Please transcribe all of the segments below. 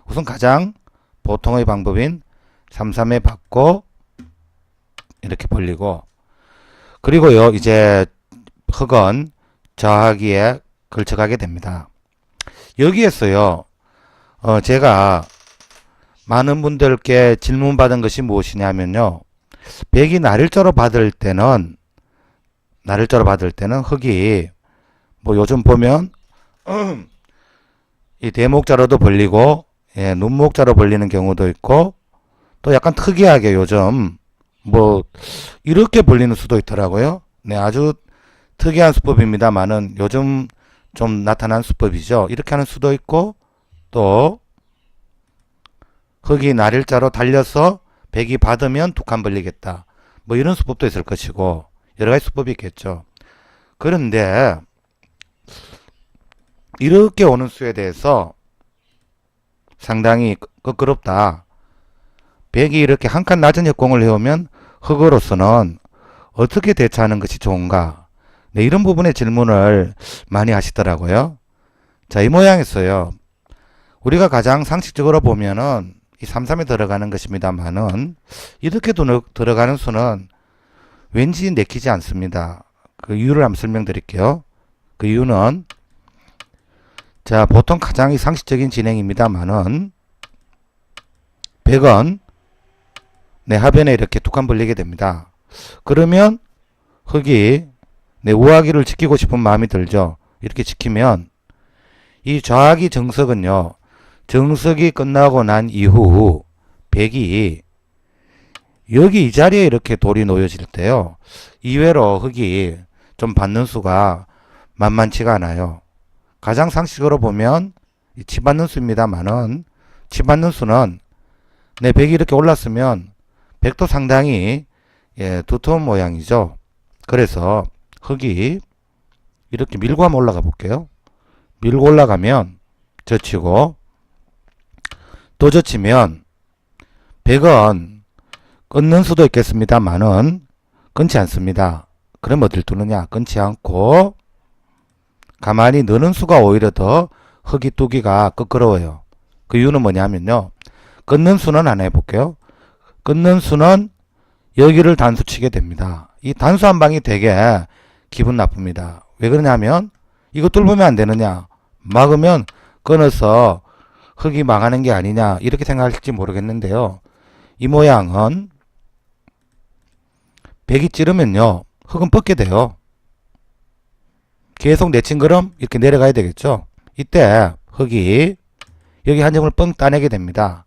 우선 가장 보통의 방법인 3,3에 받고 이렇게 벌리고, 그리고요 이제 흙은 저하기에 걸쳐가게 됩니다. 여기에서요 제가 많은 분들께 질문받은 것이 무엇이냐면요, 백이 날일자로 받을 때는 흙이 뭐 요즘 보면 이 대목자로도 벌리고 눈목자로 벌리는 경우도 있고, 또 약간 특이하게 요즘 뭐 이렇게 벌리는 수도 있더라고요. 네, 아주 특이한 수법입니다만은 요즘 좀 나타난 수법이죠. 이렇게 하는 수도 있고, 또 흙이 날일자로 달려서 백이 받으면 두 칸 벌리겠다, 뭐 이런 수법도 있을 것이고 여러 가지 수법이 있겠죠. 그런데 이렇게 오는 수에 대해서 상당히 껄끄럽다. 백이 이렇게 한 칸 낮은 역공을 해오면 흙으로서는 어떻게 대처하는 것이 좋은가? 네, 이런 부분의 질문을 많이 하시더라고요. 자, 이 모양에서요, 우리가 가장 상식적으로 보면은 이 3,3에 들어가는 것입니다만은 이렇게 들어가는 수는 왠지 내키지 않습니다. 그 이유를 한번 설명드릴게요. 그 이유는, 자, 보통 가장 상식적인 진행입니다만은 백은 내 하변에 이렇게 두 칸 벌리게 됩니다. 그러면 흙이 내 우하기를 지키고 싶은 마음이 들죠. 이렇게 지키면 이 좌하기 정석은요, 정석이 끝나고 난 이후 백이 여기 이 자리에 이렇게 돌이 놓여질 때요, 이외로 흙이 좀 받는 수가 만만치가 않아요. 가장 상식으로 보면 치받는 수입니다만은, 치받는 수는 내 백이 이렇게 올랐으면 백도 상당히 두터운 모양이죠. 그래서 흙이 이렇게 밀고 한번 올라가 볼게요. 밀고 올라가면 젖히고, 또 젖히면 백은 끊는 수도 있겠습니다만은 끊지 않습니다. 그럼 어딜 두느냐? 끊지 않고 가만히 넣는 수가 오히려 더 흙이 두기가 끄끄러워요. 그 이유는 뭐냐면요, 끊는 수는 안 해볼게요. 끊는 수는 여기를 단수 치게 됩니다. 이 단수 한 방이 되게 기분 나쁩니다. 왜 그러냐면, 이거 뚫으면 안 되느냐, 막으면 끊어서 흙이 망하는 게 아니냐, 이렇게 생각할지 모르겠는데요, 이 모양은 백이 찌르면요 흙은 뻗게 돼요. 계속 내친 그럼 이렇게 내려가야 되겠죠. 이때 흙이 여기 한 점을 뻥 따내게 됩니다.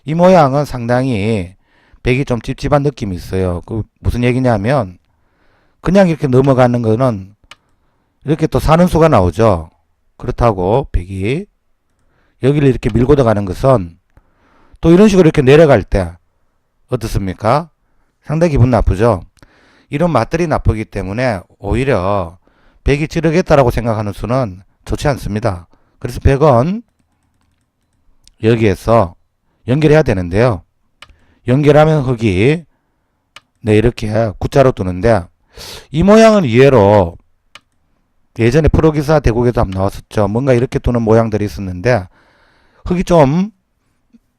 이 모양은 상당히 백이 좀 찝찝한 느낌이 있어요. 그 무슨 얘기냐면, 그냥 이렇게 넘어가는 거는 이렇게 또 사는 수가 나오죠. 그렇다고 백이 여기를 이렇게 밀고 들어가는 것은 또 이런 식으로 이렇게 내려갈 때 어떻습니까? 상당히 기분 나쁘죠. 이런 맛들이 나쁘기 때문에 오히려 백이 찌르겠다라고 생각하는 수는 좋지 않습니다. 그래서 백은 여기에서 연결해야 되는데요, 연결하면 흙이 이렇게 구자로 두는데, 이 모양은 이해로 예전에 프로기사 대국에도 한번 나왔었죠. 뭔가 이렇게 두는 모양들이 있었는데, 흙이 좀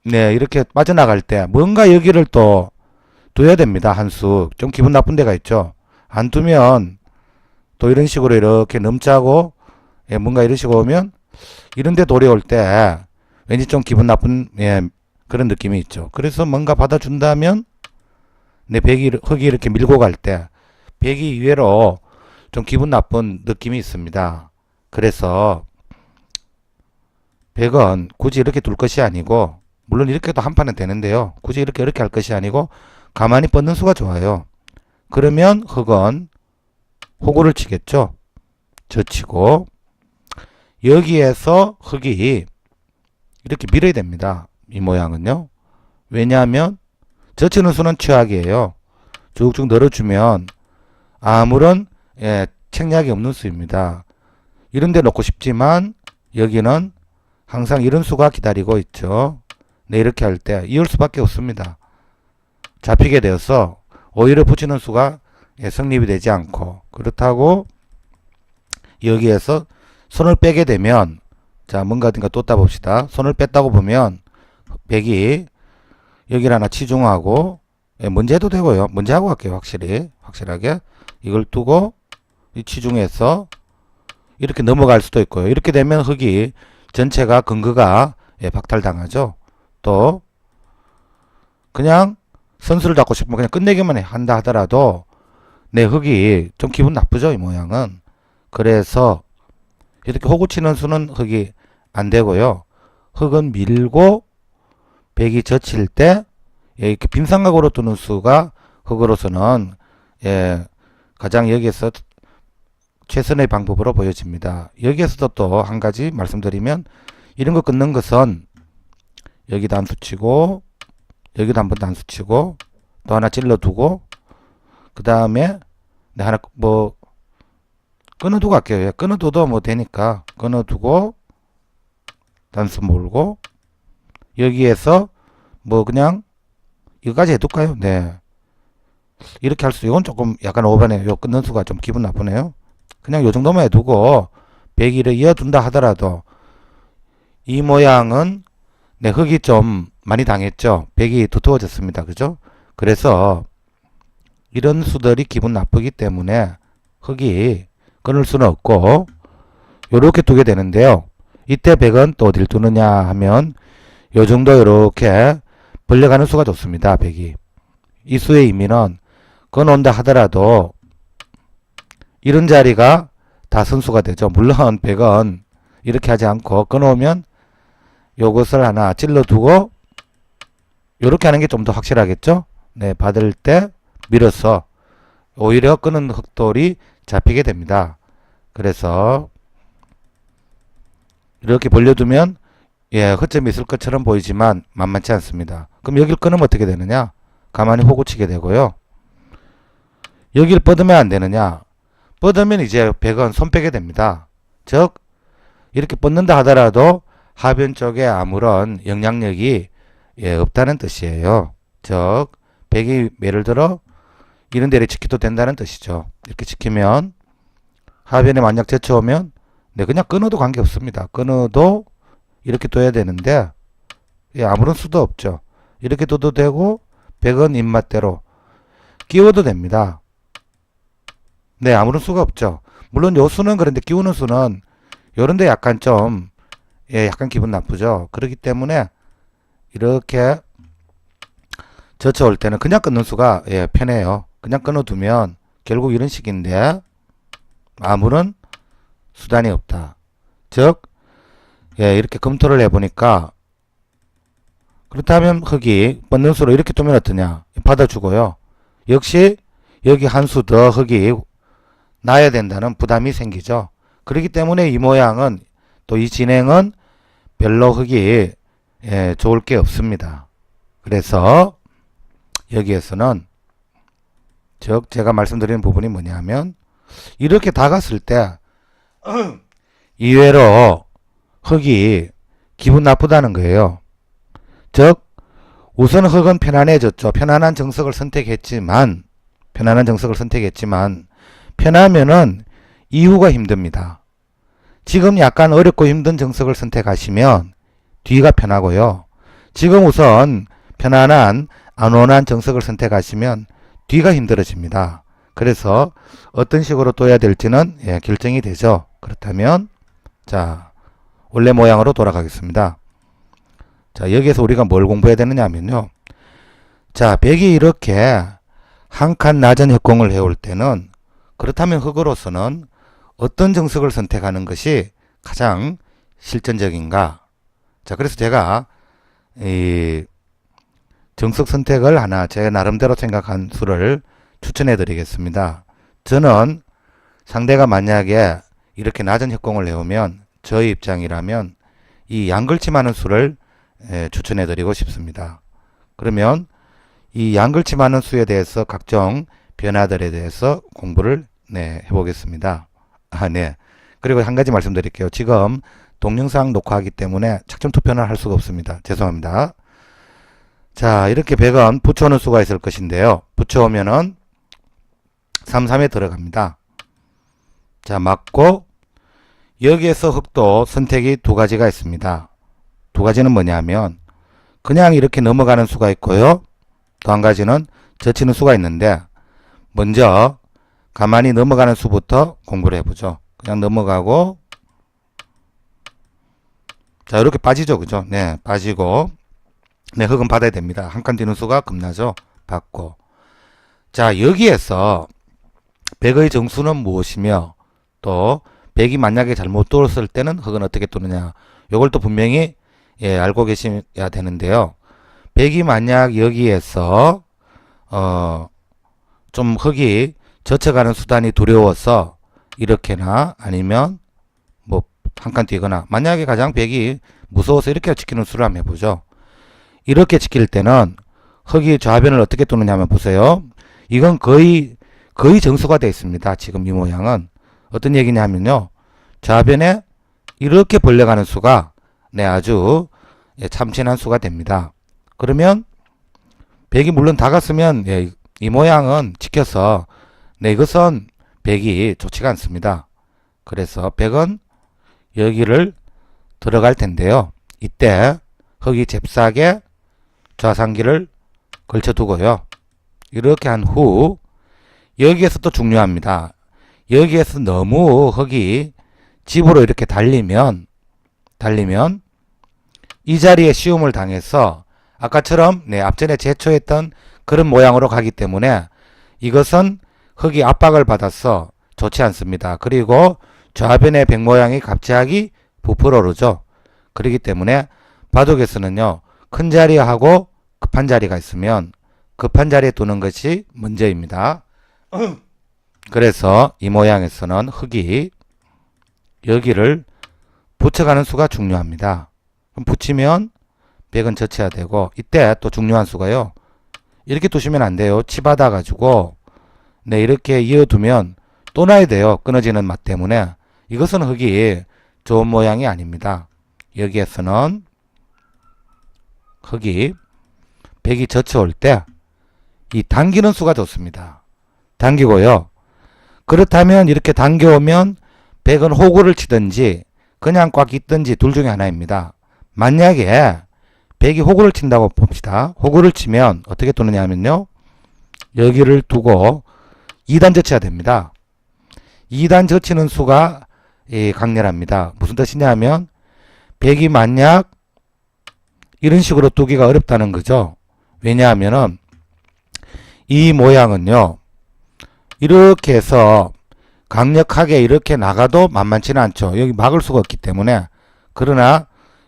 이렇게 빠져나갈 때 뭔가 여기를 또 둬야 됩니다. 한 수. 좀 기분 나쁜 데가 있죠. 안 두면 또 이런 식으로 이렇게 넘자고 뭔가 이런 식으로 오면 이런 데 돌이 올 때 왠지 좀 기분 나쁜 그런 느낌이 있죠. 그래서 뭔가 받아준다면 흙이 이렇게 밀고 갈 때 백이 이외로 좀 기분 나쁜 느낌이 있습니다. 그래서 백은 굳이 이렇게 둘 것이 아니고, 물론 이렇게도 한 판은 되는데요, 굳이 이렇게 할 것이 아니고 가만히 뻗는 수가 좋아요. 그러면 흙은 호구를 치겠죠. 젖히고 여기에서 흙이 이렇게 밀어야 됩니다. 이 모양은요. 왜냐하면 젖히는 수는 최악이에요. 쭉쭉 늘어주면 아무런 책략이 없는 수입니다. 이런 데 놓고 싶지만 여기는 항상 이런 수가 기다리고 있죠. 네, 이렇게 할 때 이을 수밖에 없습니다. 잡히게 되어서 오히려 붙이는 수가 성립이 되지 않고, 그렇다고 여기에서 손을 빼게 되면 자, 뭔가 어딘가 뒀다 봅시다. 손을 뺐다고 보면 백이 여기를 하나 치중하고, 예, 문제도 되고요. 문제하고 갈게요. 확실하게. 이걸 두고 이 치중해서 이렇게 넘어갈 수도 있고요. 이렇게 되면 흙이 전체가 근거가, 예, 박탈당하죠. 또 그냥 선수를 잡고 싶으면 그냥 끝내기만 한다 하더라도 내 흙이 좀 기분 나쁘죠. 이 모양은. 그래서 이렇게 호구 치는 수는 흙이 안 되고요. 흙은 밀고 백이 젖힐 때, 예, 이렇게 빈삼각으로 두는 수가 흙으로서는, 예, 가장 여기에서 최선의 방법으로 보여집니다. 여기에서도 또 한 가지 말씀드리면, 이런 거 끊는 것은 여기도 한 수 치고 여기도 한 번 더 한 수 치고 또 하나 찔러 두고 그 다음에 하나 뭐 끊어두고 갈게요. 예, 끊어둬도 뭐 되니까 끊어두고 단수 몰고 여기에서 뭐 그냥 이거까지 해둘까요? 네, 이렇게 할 수. 이건 조금 약간 오버네요. 요 끊는 수가 좀 기분 나쁘네요. 그냥 요 정도만 해두고 100일을 이어둔다 하더라도 이 모양은 네, 흙이 좀 많이 당했죠. 백이 두터워졌습니다. 그죠? 그래서 이런 수들이 기분 나쁘기 때문에 흙이 끊을 수는 없고 요렇게 두게 되는데요. 이때 백은 또 어딜 두느냐 하면 요 정도 요렇게 벌려가는 수가 좋습니다. 백이. 이 수의 의미는 끊어온다 하더라도 이런 자리가 다 선수가 되죠. 물론 백은 이렇게 하지 않고 끊어오면 요것을 하나 찔러두고 요렇게 하는 게 좀 더 확실하겠죠. 네, 받을 때 밀어서 오히려 끄는 흑돌이 잡히게 됩니다. 그래서 이렇게 벌려두면, 예, 허점이 있을 것처럼 보이지만 만만치 않습니다. 그럼 여기를 끊으면 어떻게 되느냐? 가만히 호구치게 되고요. 여기를 뻗으면 안 되느냐? 뻗으면 이제 백은 손 빼게 됩니다. 즉 이렇게 뻗는다 하더라도 하변 쪽에 아무런 영향력이, 예, 없다는 뜻이에요. 즉 백이 예를 들어 이런 데를 지켜도 된다는 뜻이죠. 이렇게 지키면 하변에 만약 제쳐오면, 네, 그냥 끊어도 관계없습니다. 끊어도 이렇게 둬야 되는데, 예, 아무런 수도 없죠. 이렇게 둬도 되고 백은 입맛대로 끼워도 됩니다. 네, 아무런 수가 없죠. 물론 요 수는 그런데 끼우는 수는 요런데 약간 좀, 예, 약간 기분 나쁘죠. 그렇기 때문에 이렇게 젖혀올 때는 그냥 끊는 수가, 예, 편해요. 그냥 끊어두면 결국 이런 식인데 아무런 수단이 없다. 즉, 예, 이렇게 검토를 해보니까 그렇다면 흙이 뻗는 수로 이렇게 두면 어떠냐? 받아주고요. 역시 여기 한 수 더 흙이 나야 된다는 부담이 생기죠. 그렇기 때문에 이 모양은, 또 이 진행은 별로 흙이, 예, 좋을 게 없습니다. 그래서 여기에서는, 즉 제가 말씀드리는 부분이 뭐냐면 이렇게 다 갔을 때 이외로 흙이 기분 나쁘다는 거예요. 즉 우선 흙은 편안해졌죠. 편안한 정석을 선택했지만 편하면은 이후가 힘듭니다. 지금 약간 어렵고 힘든 정석을 선택하시면 뒤가 편하고요. 지금 우선 편안한 안온한 정석을 선택하시면 뒤가 힘들어집니다. 그래서 어떤 식으로 둬야 될지는, 예, 결정이 되죠. 그렇다면 자, 원래 모양으로 돌아가겠습니다. 자, 여기에서 우리가 뭘 공부해야 되느냐 하면요. 자, 백이 이렇게 한 칸 낮은 협공을 해올 때는, 그렇다면 흙으로서는 어떤 정석을 선택하는 것이 가장 실전적인가? 자, 그래서 제가 이 정석 선택을 하나 제 나름대로 생각한 수를 추천해 드리겠습니다. 저는 상대가 만약에 이렇게 낮은 협공을 해오면 저의 입장이라면 이 양걸침하는 수를, 예, 추천해 드리고 싶습니다. 그러면 이 양걸침하는 수에 대해서 각종 변화들에 대해서 공부를, 네, 해보겠습니다. 네. 그리고 한 가지 말씀드릴게요. 지금 동영상 녹화하기 때문에 착점 투표는 할 수가 없습니다. 죄송합니다. 자, 이렇게 백은 붙여오는 수가 있을 것인데요. 붙여오면은 3, 3에 들어갑니다. 자, 맞고 여기에서 흙도 선택이 두 가지가 있습니다. 두 가지는 뭐냐면 그냥 이렇게 넘어가는 수가 있고요. 또 한 가지는 젖히는 수가 있는데 먼저 가만히 넘어가는 수부터 공부를 해보죠. 그냥 넘어가고 자 이렇게 빠지죠. 그죠? 네 빠지고 네 흙은 받아야 됩니다. 한 칸 뛰는 수가 겁나죠. 받고 자 여기에서 100의 정수는 무엇이며 또 100이 만약에 잘못 뚫었을 때는 흙은 어떻게 뚫느냐 요걸 또 분명히 알고 계셔야 되는데요. 100이 만약 여기에서 좀 흙이 젖혀가는 수단이 두려워서 이렇게나 아니면 뭐 한 칸 뛰거나 만약에 가장 100이 무서워서 이렇게 지키는 수를 한번 해보죠. 이렇게 지킬 때는 흙이 좌변을 어떻게 뚫느냐 하면 보세요. 이건 거의 정수가 되어 있습니다. 지금 이 모양은 어떤 얘기냐면요. 좌변에 이렇게 벌려가는 수가 아주 참신한 수가 됩니다. 그러면 100이 물론 다 갔으면 이 모양은 지켜서 이것은 100이 좋지가 않습니다. 그래서 100은 여기를 들어갈 텐데요. 이때 흙이 잽싸게 좌상기를 걸쳐두고요. 이렇게 한 후 여기에서 또 중요합니다. 여기에서 너무 흙이 집으로 이렇게 달리면 이 자리에 시움을 당해서 아까처럼 앞전에 제초했던 그런 모양으로 가기 때문에 이것은 흙이 압박을 받아서 좋지 않습니다. 그리고 좌변의 백 모양이 갑자기 부풀어 오르죠. 그렇기 때문에 바둑에서는요. 큰 자리하고 급한 자리가 있으면 급한 자리에 두는 것이 먼저입니다. 그래서 이 모양에서는 흙이 여기를 붙여가는 수가 중요합니다. 그럼 붙이면 100은 젖혀야 되고 이때 또 중요한 수가요. 이렇게 두시면 안 돼요. 치받아 가지고 이렇게 이어두면 또 놔야 돼요. 끊어지는 맛 때문에. 이것은 흙이 좋은 모양이 아닙니다. 여기에서는 흙이 100이 젖혀올 때 이 당기는 수가 좋습니다. 당기고요. 그렇다면 이렇게 당겨오면 100은 호구를 치든지 그냥 꽉 있든지 둘 중에 하나입니다. 만약에 100이 호구를 친다고 봅시다. 호구를 치면 어떻게 두느냐 하면요. 여기를 두고 2단 젖혀야 됩니다. 2단 젖히는 수가 강렬합니다. 무슨 뜻이냐 하면 100이 만약 이런 식으로 두기가 어렵다는 거죠. 왜냐하면은 이 모양은요. 이렇게 해서 강력하게 이렇게 나가도 만만치는 않죠. 여기 막을 수가 없기 때문에. 그러나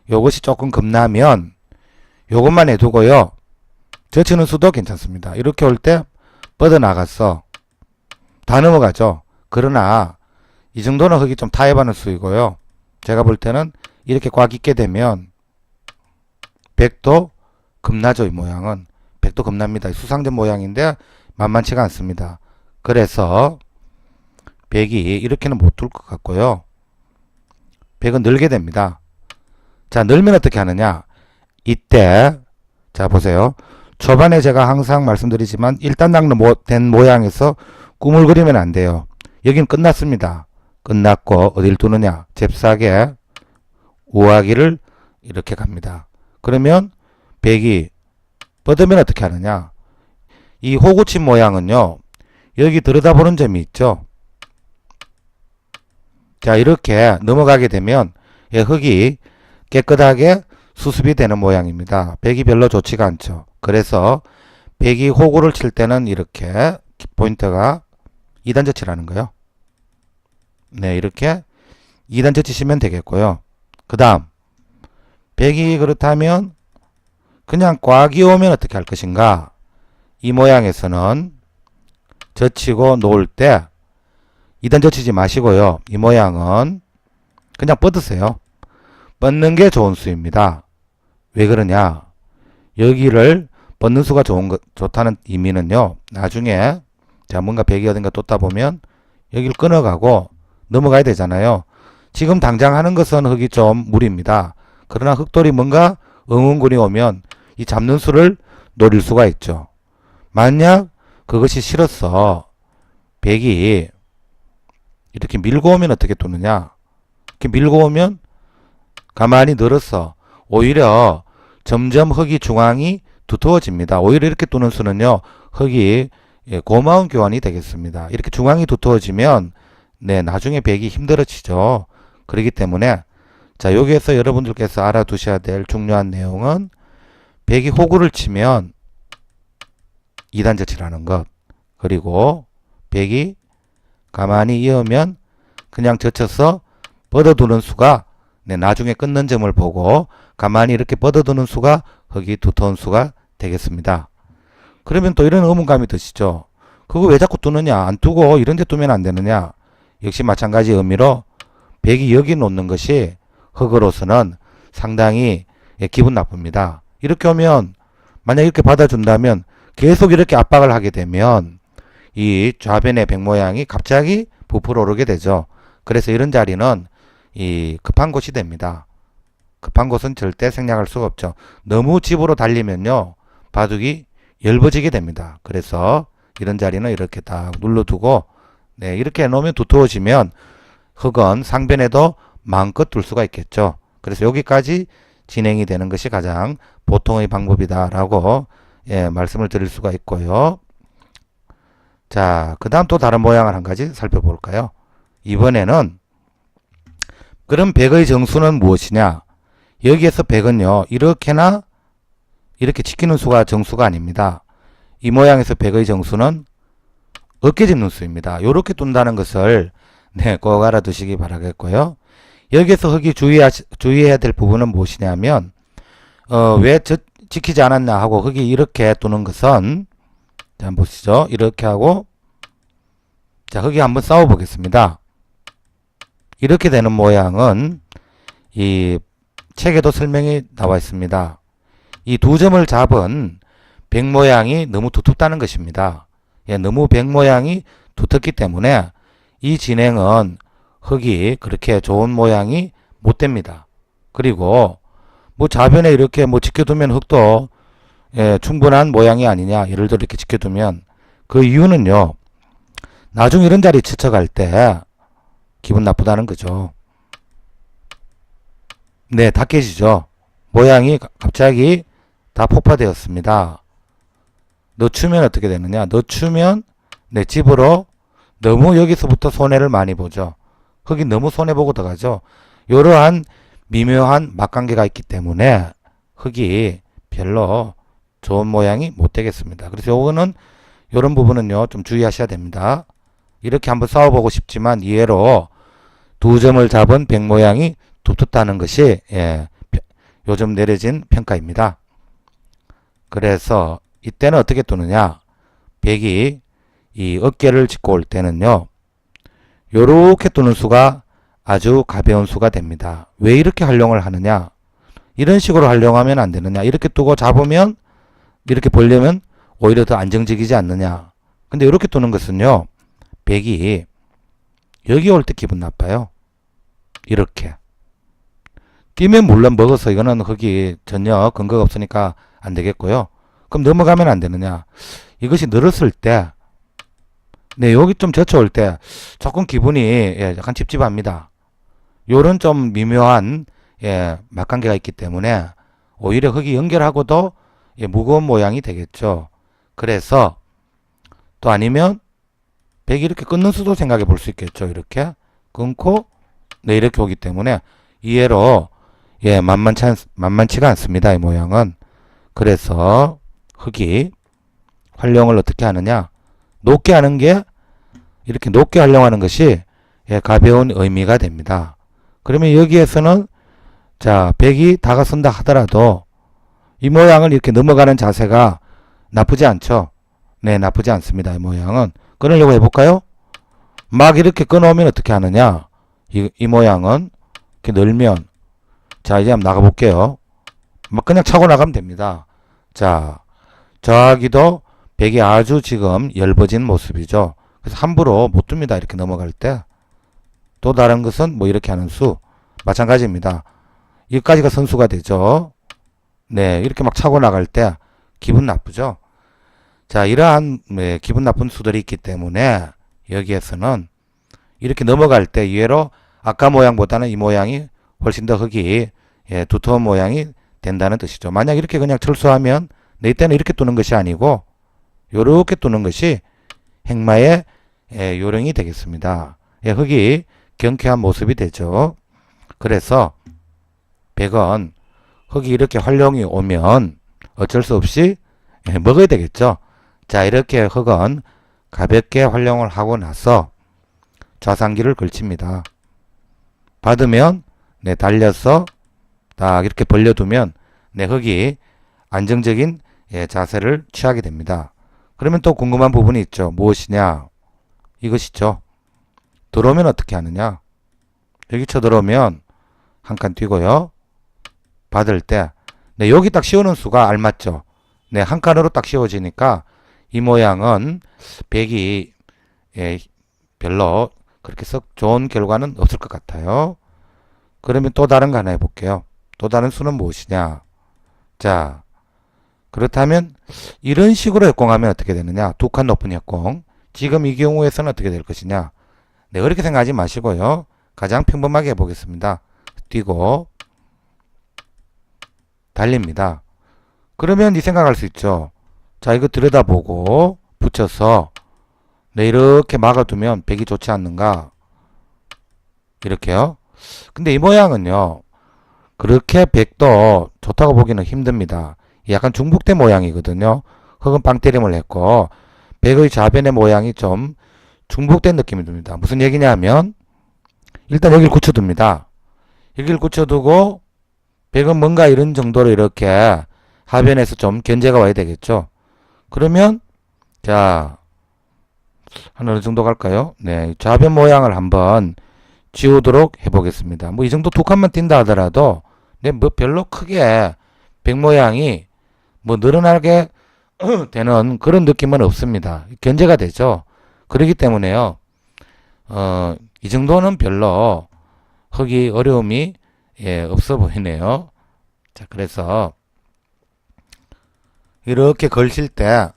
요것이 조금 겁나면 요것만 해두고요. 젖히는 수도 괜찮습니다. 이렇게 올 때 뻗어나갔어. 다 넘어가죠. 그러나 이 정도는 흙이 좀 타협하는 수이고요. 제가 볼 때는 이렇게 꽉 있게 되면 100도 겁나죠. 이 모양은. 100도 겁납니다. 수상전 모양인데 만만치가 않습니다. 그래서 100이 이렇게는 못 둘 것 같고요. 100은 늘게 됩니다. 자, 늘면 어떻게 하느냐. 이때 자 보세요. 초반에 제가 항상 말씀드리지만 1단락 된 모양에서 꿈을 그리면 안 돼요. 여긴 끝났습니다. 끝났고 어딜 두느냐. 잽싸게 우하기를 이렇게 갑니다. 그러면 100이 뻗으면 어떻게 하느냐. 이 호구친 모양은요. 여기 들여다보는 점이 있죠. 자 이렇게 넘어가게 되면 흙이 깨끗하게 수습이 되는 모양입니다. 100이 별로 좋지가 않죠. 그래서 100이 호구를 칠 때는 이렇게 포인트가 2단 젖히라는 거예요. 네 이렇게 2단 젖히시면 되겠고요. 그 다음 100이 그렇다면 그냥 꽉이 오면 어떻게 할 것인가. 이 모양에서는 젖히고 놓을 때 2단 젖히지 마시고요. 이 모양은 그냥 뻗으세요. 뻗는 게 좋은 수입니다. 왜 그러냐. 여기를 뻗는 수가 좋다는 의미는요. 나중에 자 뭔가 100이 어딘가 뒀다 보면 여기를 끊어가고 넘어가야 되잖아요. 지금 당장 하는 것은 흙이 좀 무리입니다. 그러나 흙돌이 뭔가 응원군이 오면 이 잡는 수를 노릴 수가 있죠. 만약 그것이 싫어서 100이 이렇게 밀고 오면 어떻게 두느냐. 이렇게 밀고 오면 가만히 늘어서 오히려 점점 흙이 중앙이 두터워집니다. 오히려 이렇게 두는 수는요, 흙이 고마운 교환이 되겠습니다. 이렇게 중앙이 두터워지면 네, 나중에 베기 힘들어지죠. 그렇기 때문에 자, 여기에서 여러분들께서 알아두셔야 될 중요한 내용은 베기 호구를 치면 2단 젖치라는 것, 그리고 베기 가만히 이으면 그냥 젖혀서 뻗어두는 수가 네, 나중에 끊는 점을 보고 가만히 이렇게 뻗어두는 수가 흙이 두터운 수가 되겠습니다. 그러면 또 이런 의문감이 드시죠. 그거 왜 자꾸 두느냐, 안 두고 이런 데 두면 안 되느냐. 역시 마찬가지 의미로 베기 여기 놓는 것이 흙으로서는 상당히 기분 나쁩니다. 이렇게 오면 만약 이렇게 받아준다면 계속 이렇게 압박을 하게 되면 이 좌변의 백 모양이 갑자기 부풀어 오르게 되죠. 그래서 이런 자리는 이 급한 곳이 됩니다. 급한 곳은 절대 생략할 수가 없죠. 너무 집으로 달리면요, 바둑이 엷어지게 됩니다. 그래서 이런 자리는 이렇게 딱 눌러두고 네, 이렇게 해놓으면 두터워지면 흙은 상변에도 마음껏 둘 수가 있겠죠. 그래서 여기까지 진행이 되는 것이 가장 보통의 방법이다라고 말씀을 드릴 수가 있고요. 자, 그 다음 또 다른 모양을 한 가지 살펴볼까요? 이번에는 그럼 백의 정수는 무엇이냐? 여기에서 백은요, 이렇게나 이렇게 지키는 수가 정수가 아닙니다. 이 모양에서 백의 정수는 어깨 짚는 수입니다. 요렇게 둔다는 것을 네, 꼭 알아두시기 바라겠고요. 여기에서 흙이 주의해야 될 부분은 무엇이냐면 왜 지키지 않았나 하고 흙이 이렇게 두는 것은 자, 한번 보시죠. 이렇게 하고 자, 흙이 한번 싸워 보겠습니다. 이렇게 되는 모양은 이 책에도 설명이 나와 있습니다. 이 두 점을 잡은 백 모양이 너무 두텁다는 것입니다. 너무 백 모양이 두텁기 때문에 이 진행은 흙이 그렇게 좋은 모양이 못 됩니다. 그리고 뭐 좌변에 이렇게 뭐 지켜두면 흙도 충분한 모양이 아니냐. 예를 들어 이렇게 지켜두면 그 이유는요, 나중에 이런 자리 치쳐갈 때 기분 나쁘다는 거죠. 네, 다 깨지죠. 모양이 갑자기 다 폭파되었습니다. 늦추면 어떻게 되느냐? 늦추면 내 집으로 너무 여기서부터 손해를 많이 보죠. 흙이 너무 손해보고 들어가죠. 이러한 미묘한 막관계가 있기 때문에 흙이 별로 좋은 모양이 못 되겠습니다. 그래서 요거는 이런 부분은요, 좀 주의하셔야 됩니다. 이렇게 한번 싸워보고 싶지만 이해로 두 점을 잡은 백 모양이 두텁다는 것이 요즘 내려진 평가입니다. 그래서 이때는 어떻게 두느냐? 백이 이 어깨를 짚고 올 때는요, 요렇게 두는 수가 아주 가벼운 수가 됩니다. 왜 이렇게 활용을 하느냐? 이런 식으로 활용하면 안 되느냐? 이렇게 두고 잡으면 이렇게 보려면 오히려 더 안정적이지 않느냐? 근데 이렇게 두는 것은요, 백이 여기 올 때 기분 나빠요. 이렇게 뛰면 물론 먹어서 이거는 흙이 전혀 근거가 없으니까 안 되겠고요. 그럼 넘어가면 안 되느냐? 이것이 늘었을 때 네, 여기 좀 젖혀올 때 조금 기분이 약간 찝찝합니다. 요런 좀 미묘한 막관계가 있기 때문에 오히려 흙이 연결하고도 무거운 모양이 되겠죠. 그래서 또 아니면 백이 이렇게 끊는 수도 생각해 볼 수 있겠죠. 이렇게 끊고 네, 이렇게 오기 때문에 이해로 만만치가 않습니다. 이 모양은. 그래서 흙이 활용을 어떻게 하느냐? 높게 하는 게 이렇게 높게 활용하는 것이 가벼운 의미가 됩니다. 그러면 여기에서는 자, 백이 다가선다 하더라도 이 모양을 이렇게 넘어가는 자세가 나쁘지 않죠. 네, 나쁘지 않습니다. 이 모양은. 끊으려고 해볼까요? 막 이렇게 끊어오면 어떻게 하느냐? 이 모양은 이렇게 늘면 자, 이제 한번 나가볼게요. 막 그냥 차고 나가면 됩니다. 자, 저하기도 백이 아주 지금 엷어진 모습이죠. 그래서 함부로 못 둡니다. 이렇게 넘어갈 때. 또 다른 것은 뭐 이렇게 하는 수. 마찬가지입니다. 여기까지가 선수가 되죠. 네, 이렇게 막 차고 나갈 때 기분 나쁘죠. 자, 이러한 기분 나쁜 수들이 있기 때문에 여기에서는 이렇게 넘어갈 때 이외로 아까 모양보다는 이 모양이 훨씬 더 흙이 두터운 모양이 된다는 뜻이죠. 만약 이렇게 그냥 철수하면 내 때는 이렇게 뚜는 것이 아니고 요렇게 뚜는 것이 행마의 요령이 되겠습니다. 흙이 경쾌한 모습이 되죠. 그래서 백은 흙이 이렇게 활용이 오면 어쩔 수 없이 먹어야 되겠죠. 자, 이렇게 흙은 가볍게 활용을 하고 나서 좌상기를 걸칩니다. 받으면 달려서 딱 이렇게 벌려두면 흙이 안정적인 자세를 취하게 됩니다. 그러면 또 궁금한 부분이 있죠. 무엇이냐? 이것이죠. 들어오면 어떻게 하느냐? 여기 쳐들어오면 한 칸 뛰고요. 받을 때 여기 딱 씌우는 수가 알맞죠. 한 칸으로 딱 씌워지니까 이 모양은 백이 별로 그렇게 썩 좋은 결과는 없을 것 같아요. 그러면 또 다른 거 하나 해볼게요. 또 다른 수는 무엇이냐? 자, 그렇다면 이런 식으로 역공하면 어떻게 되느냐? 두 칸 높은 역공. 지금 이 경우에서는 어떻게 될 것이냐? 그렇게 생각하지 마시고요. 가장 평범하게 해보겠습니다. 뛰고 달립니다. 그러면 이 생각할 수 있죠. 자, 이거 들여다보고 붙여서 이렇게 막아두면 백이 좋지 않는가? 이렇게요. 근데 이 모양은요. 그렇게 백도 좋다고 보기는 힘듭니다. 약간 중복된 모양이거든요. 흙은 빵 때림을 했고 백의 좌변의 모양이 좀 중복된 느낌이 듭니다. 무슨 얘기냐면 일단 여기를 굳혀둡니다. 여기를 굳혀두고 백은 뭔가 이런 정도로 이렇게 하변에서 좀 견제가 와야 되겠죠. 그러면 자, 한 어느 정도 갈까요? 좌변 모양을 한번 지우도록 해보겠습니다. 이 정도 두 칸만 뛴다 하더라도 별로 크게 백 모양이 늘어나게 되는 그런 느낌은 없습니다. 견제가 되죠. 그렇기 때문에요. 이 정도는 별로 흙이 어려움이 없어 보이네요. 자, 그래서 이렇게 걸칠 때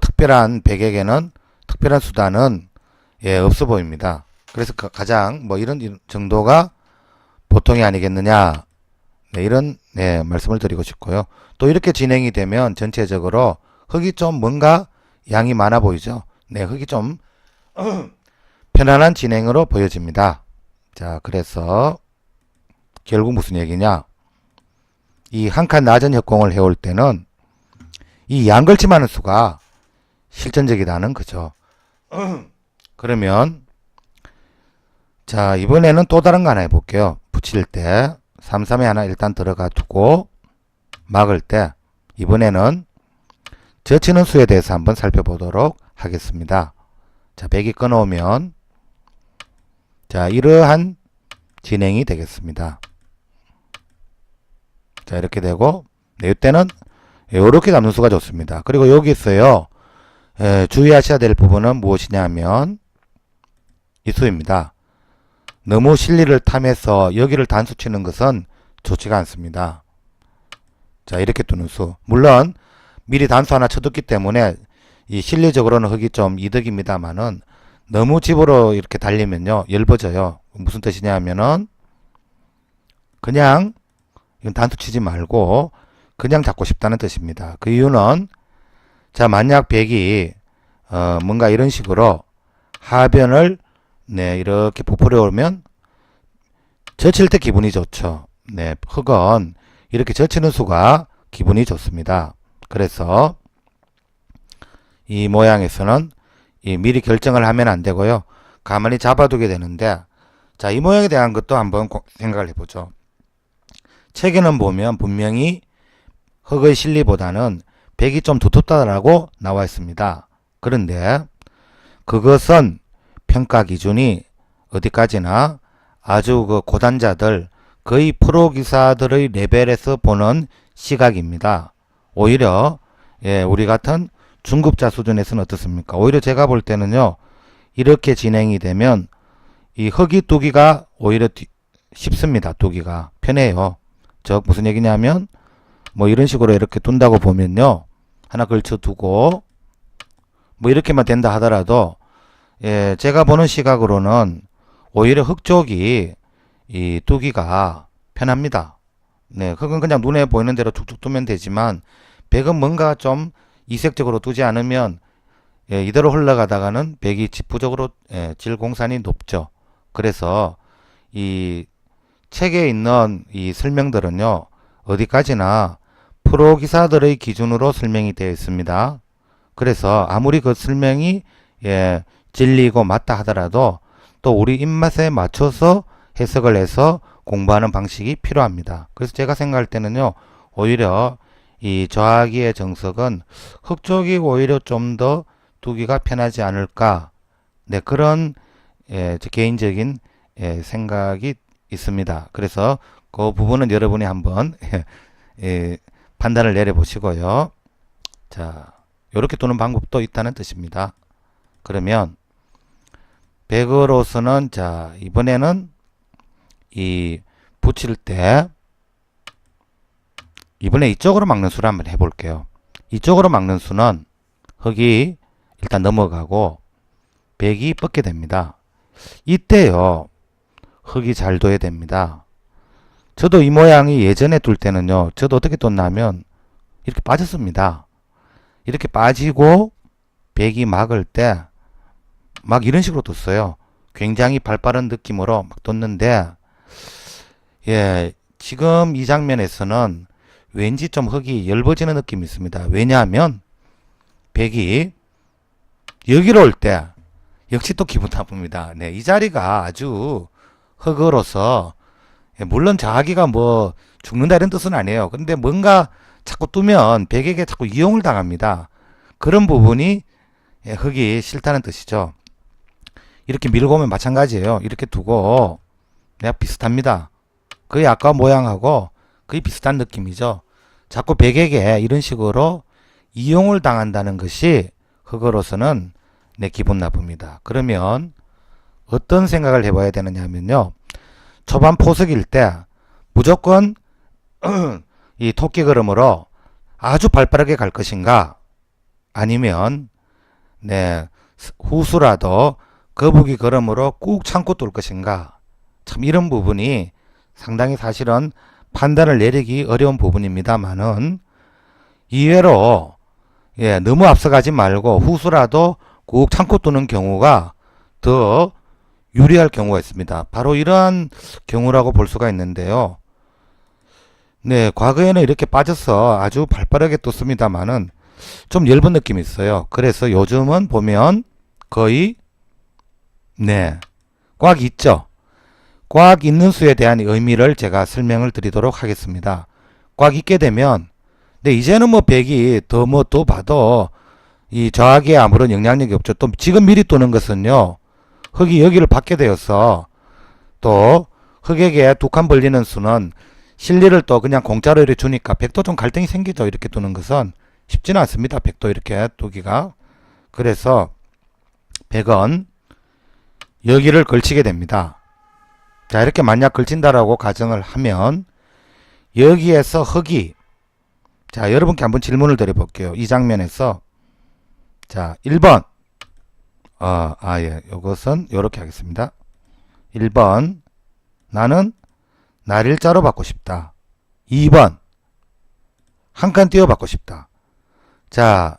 특별한 백에게는 특별한 수단은 없어 보입니다. 그래서 가장 이런 정도가 보통이 아니겠느냐. 이런 말씀을 드리고 싶고요. 또 이렇게 진행이 되면 전체적으로 흙이 좀 뭔가 양이 많아 보이죠. 흙이 좀 편안한 진행으로 보여집니다. 자, 그래서 결국 무슨 얘기냐? 이 한 칸 낮은 협공을 해올 때는 이 양걸침하는 수가 실전적이다는 거죠. 그러면 자, 이번에는 또 다른 거 하나 해볼게요. 붙일 때 3, 3에 하나 일단 들어가 두고 막을 때 이번에는 젖히는 수에 대해서 한번 살펴보도록 하겠습니다. 자, 백이 끊어오면 자, 이러한 진행이 되겠습니다. 자, 이렇게 되고 이때는 이렇게 잡는 수가 좋습니다. 그리고 여기 있어요. 주의하셔야 될 부분은 무엇이냐면 이 수입니다. 너무 실리를 탐해서 여기를 단수 치는 것은 좋지가 않습니다. 자, 이렇게 두는 수. 물론 미리 단수 하나 쳐뒀기 때문에 이 실리적으로는 흙이 좀 이득입니다만은 너무 집으로 이렇게 달리면요 엷어져요. 무슨 뜻이냐 하면은 그냥 이건 단수 치지 말고 그냥 잡고 싶다는 뜻입니다. 그 이유는 자, 만약 백이 뭔가 이런 식으로 하변을 이렇게 부풀어 오면 젖힐 때 기분이 좋죠. 흙은 이렇게 젖히는 수가 기분이 좋습니다. 그래서 이 모양에서는 미리 결정을 하면 안 되고요. 가만히 잡아두게 되는데 자, 이 모양에 대한 것도 한번 생각을 해보죠. 책에는 보면 분명히 흙의 실리보다는 백이 좀 두텁다라고 나와 있습니다. 그런데 그것은 평가 기준이 어디까지나 아주 고단자들 거의 프로 기사들의 레벨에서 보는 시각입니다. 오히려 우리 같은 중급자 수준에서는 어떻습니까? 오히려 제가 볼 때는요. 이렇게 진행이 되면 이 흙이 두기가 오히려 쉽습니다. 두기가 편해요. 즉 무슨 얘기냐면 이런 식으로 이렇게 둔다고 보면요. 하나 걸쳐 두고 이렇게만 된다 하더라도 제가 보는 시각으로는 오히려 흙 쪽이 이 두기가 편합니다. 네, 흙은 그냥 눈에 보이는 대로 툭툭 두면 되지만 백은 뭔가 좀 이색적으로 두지 않으면 예, 이대로 흘러가다가는 백이 지부적으로 예, 질공산이 높죠. 그래서 이 책에 있는 이 설명들은요, 어디까지나 프로 기사들의 기준으로 설명이 되어 있습니다. 그래서 아무리 그 설명이 예, 진리고 맞다 하더라도 또 우리 입맛에 맞춰서 해석을 해서 공부하는 방식이 필요합니다. 그래서 제가 생각할 때는요, 오히려 이 저하기의 정석은 흙 쪽이 오히려 좀 더 두기가 편하지 않을까. 네, 그런 예, 제 개인적인 예, 생각이 있습니다. 그래서 그 부분은 여러분이 한번 예, 판단을 내려보시고요. 자, 이렇게 두는 방법도 있다는 뜻입니다. 그러면 백으로서는 자, 이번에는 이 붙일 때 이번에 이쪽으로 막는 수를 한번 해볼게요. 이쪽으로 막는 수는 흙이 일단 넘어가고 백이 뻗게 됩니다. 이때요, 흙이 잘 둬야 됩니다. 저도 이 모양이 예전에 둘 때는요, 저도 어떻게 뒀냐면 이렇게 빠졌습니다. 이렇게 빠지고 백이 막을 때 막 이런 식으로 뒀어요. 굉장히 발빠른 느낌으로 막 뒀는데 예, 지금 이 장면에서는 왠지 좀 흙이 엷어지는 느낌이 있습니다. 왜냐하면 백이 여기로 올 때 역시 또 기분 나쁩니다. 네, 이 자리가 아주 흙으로서 예, 물론 자기가 뭐 죽는다 이런 뜻은 아니에요. 근데 뭔가 자꾸 두면 백에게 자꾸 이용을 당합니다. 그런 부분이 예, 흙이 싫다는 뜻이죠. 이렇게 밀고 오면 마찬가지예요. 이렇게 두고 내가 비슷합니다. 거의 아까 모양하고 거의 비슷한 느낌이죠. 자꾸 백에게 이런 식으로 이용을 당한다는 것이 흙으로서는 내 기분 나쁩니다. 그러면 어떤 생각을 해봐야 되느냐 하면요. 초반 포석일 때 무조건 이 토끼 걸음으로 아주 발빠르게 갈 것인가 아니면 네, 후수라도 거북이 걸음으로 꾹 참고 뚫을 것인가. 참 이런 부분이 상당히 사실은 판단을 내리기 어려운 부분입니다만은 이외로 예, 너무 앞서가지 말고 후수라도 꾹 참고 뚫는 경우가 더 유리할 경우가 있습니다. 바로 이러한 경우라고 볼 수가 있는데요. 네, 과거에는 이렇게 빠져서 아주 발빠르게 뚫습니다만은 좀 엷은 느낌이 있어요. 그래서 요즘은 보면 거의 네, 꽉 있죠. 꽉 있는 수에 대한 의미를 제가 설명을 드리도록 하겠습니다. 꽉 있게 되면 네, 이제는 뭐 백이 더 뭐 또 봐도 이 저하기에 아무런 영향력이 없죠. 또 지금 미리 두는 것은요, 흙이 여기를 받게 되어서 또 흙에게 두 칸 벌리는 수는 실리를 또 그냥 공짜로 이렇게 주니까 백도 좀 갈등이 생기죠. 이렇게 두는 것은 쉽지는 않습니다. 백도 이렇게 두기가. 그래서 백은 여기를 걸치게 됩니다. 자, 이렇게 만약 걸친다라고 가정을 하면 여기에서 흙이 자, 여러분께 한번 질문을 드려볼게요. 이 장면에서 자, 1번 예, 요것은 요렇게 하겠습니다. 1번 나는 날일자로 받고 싶다. 2번 한 칸 띄워 받고 싶다. 자,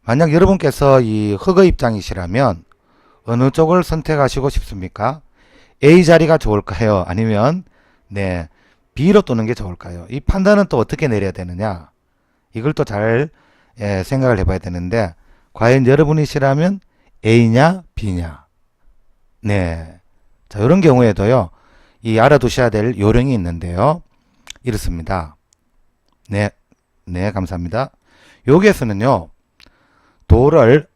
만약 여러분께서 이 흙의 입장이시라면 어느 쪽을 선택하시고 싶습니까? A 자리가 좋을까요? 아니면 네, B로 두는 게 좋을까요? 이 판단은 또 어떻게 내려야 되느냐? 이걸 또 잘 생각을 해봐야 되는데 과연 여러분이시라면 A냐 B냐? 네, 자, 이런 경우에도요, 이 알아두셔야 될 요령이 있는데요. 이렇습니다. 네, 네, 감사합니다. 여기에서는요, 도를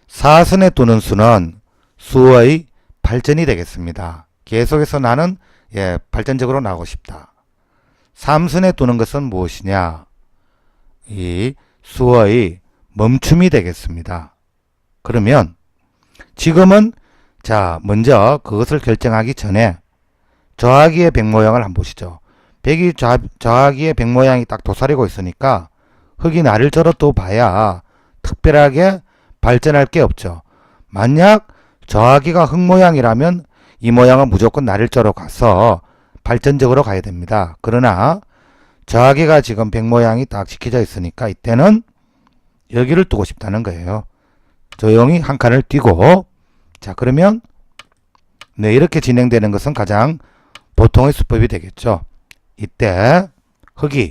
사선에 두는 수는 수의 발전이 되겠습니다. 계속해서 나는 예, 발전적으로 나오고 싶다. 삼선에 두는 것은 무엇이냐? 이 수의 멈춤이 되겠습니다. 그러면 지금은 자, 먼저 그것을 결정하기 전에 저하기의 백 모양을 한번 보시죠. 백이 저하기의 백 모양이 딱 도사리고 있으니까 흙이 나를 저러 또 봐야 특별하게 발전할 게 없죠. 만약 저하기가 흙 모양이라면 이 모양은 무조건 날일자로 가서 발전적으로 가야 됩니다. 그러나 저하기가 지금 백 모양이 딱 지켜져 있으니까 이때는 여기를 두고 싶다는 거예요. 조용히 한 칸을 띄고, 자 그러면 네, 이렇게 진행되는 것은 가장 보통의 수법이 되겠죠. 이때 흙이